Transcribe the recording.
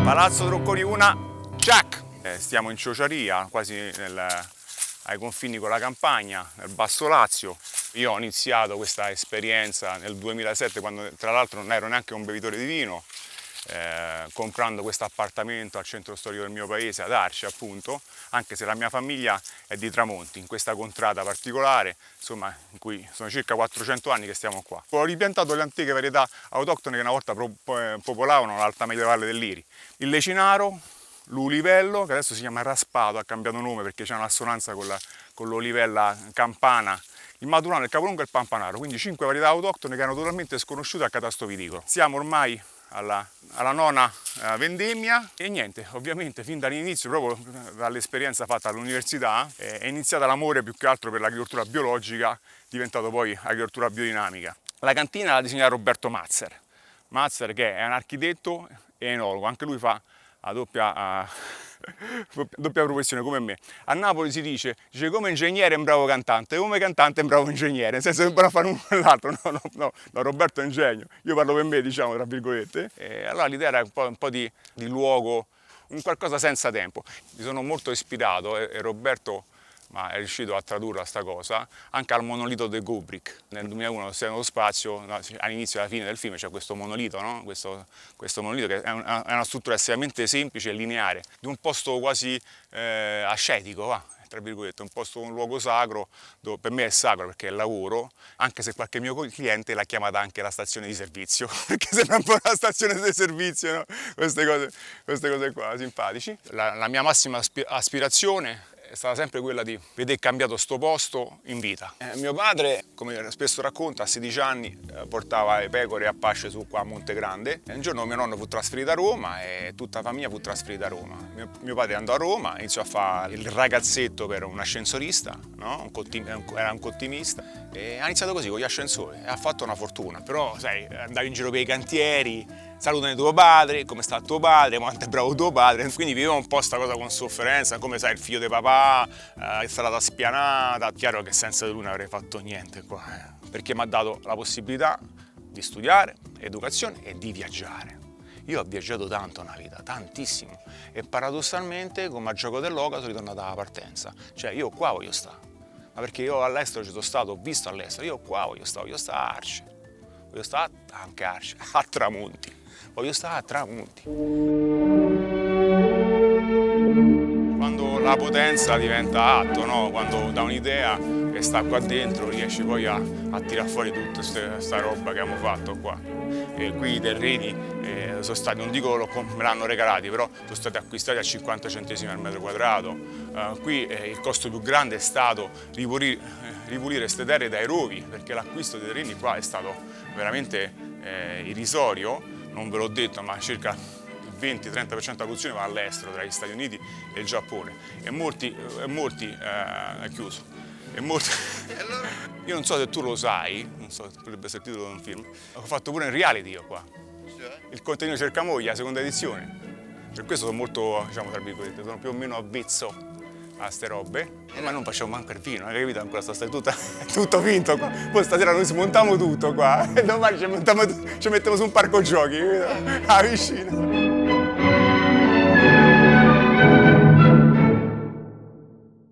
Palazzo Trocconi 1, ciak! Stiamo in Ciociaria, quasi ai confini con la Campania, nel Basso Lazio. Io ho iniziato questa esperienza nel 2007, quando tra l'altro non ero neanche un bevitore di vino, comprando questo appartamento al centro storico del mio paese, ad Arci appunto, anche se la mia famiglia è di Tramonti, in questa contrada particolare, insomma, in cui sono circa 400 anni che stiamo qua. Ho ripiantato le antiche varietà autoctone che una volta popolavano l'alta medievale del Liri. Il Lecinaro, l'Ulivello, che adesso si chiama Raspato, ha cambiato nome perché c'è un'assonanza con l'olivella campana, il Maturano, il Capolungo e il Pampanaro, quindi 5 varietà autoctone che erano totalmente sconosciute al catasto viticolo. Siamo ormai alla nona vendemmia e niente, ovviamente fin dall'inizio, proprio dall'esperienza fatta all'università, è iniziata l'amore più che altro per l'agricoltura biologica, diventato poi agricoltura biodinamica. La cantina l'ha disegnata Roberto Mazzer, che è un architetto e enologo, anche lui fa a doppia professione come me. A Napoli si dice come ingegnere è un bravo cantante, come cantante è un bravo ingegnere, nel senso che può fare uno o l'altro. No, Roberto è un genio, io parlo per me, diciamo, tra virgolette. E allora l'idea era un po' di luogo, un qualcosa senza tempo. Mi sono molto ispirato e Roberto è riuscito a tradurre sta cosa anche al monolito di Kubrick. Nel 2001 Odissea nello spazio, all'inizio e alla fine del film c'è questo monolito, no? questo monolito che è una struttura estremamente semplice e lineare, di un posto quasi ascetico, tra virgolette, un luogo sacro, dove per me è sacro perché è lavoro, anche se qualche mio cliente l'ha chiamata anche la stazione di servizio, perché sembra un po' una stazione di servizio, no? Queste cose qua, simpatici. La mia massima aspirazione è stata sempre quella di vedere cambiato sto posto in vita. Mio padre, come spesso racconta, a 16 anni portava le pecore a pasce su qua a Monte Grande. E un giorno mio nonno fu trasferito a Roma e tutta la famiglia fu trasferita a Roma. Mio padre andò a Roma, iniziò a fare il ragazzetto per un ascensorista, no? Era un cottimista, e ha iniziato così con gli ascensori e ha fatto una fortuna. Però sai, andavi in giro per i cantieri, salutano tuo padre, come sta tuo padre, quanto è bravo tuo padre, quindi viveva un po' sta cosa con sofferenza, come sai il figlio di papà, è stata spianata. Chiaro che senza di lui non avrei fatto niente qua, perché mi ha dato la possibilità di studiare, educazione e di viaggiare. Io ho viaggiato tanto nella vita, tantissimo, e paradossalmente come a gioco dell'oca sono ritornato alla partenza, cioè io qua voglio stare, ma perché io all'estero ci sono stato, ho visto all'estero, io qua voglio stare a Arci, voglio stare anche a Arci, a Tramonti. Voglio stare a Tramonti. Quando la potenza diventa atto, no? Quando da un'idea che sta qua dentro riesci poi a tirare fuori tutta questa roba che abbiamo fatto qua. E qui i terreni sono stati, non dico me l'hanno regalati, però sono stati acquistati a 50 centesimi al metro quadrato. Qui il costo più grande è stato ripulire queste terre dai rovi, perché l'acquisto dei terreni qua è stato veramente irrisorio. Non ve l'ho detto, ma circa il 20-30% della produzione va all'estero, tra gli Stati Uniti e il Giappone. E molti è chiuso. Io non so se tu lo sai, non so, potrebbe essere il titolo di un film, ho fatto pure un reality io qua. Il contadino cerca moglie, la seconda edizione. Per questo sono molto, diciamo, tra virgolette, sono più o meno avvezzo a ste robe, ma non facciamo manco il vino, hai capito? Ancora sta tutto finto qua. Poi stasera noi smontiamo tutto qua e domani ci mettiamo su un parco giochi, capito? A vicino.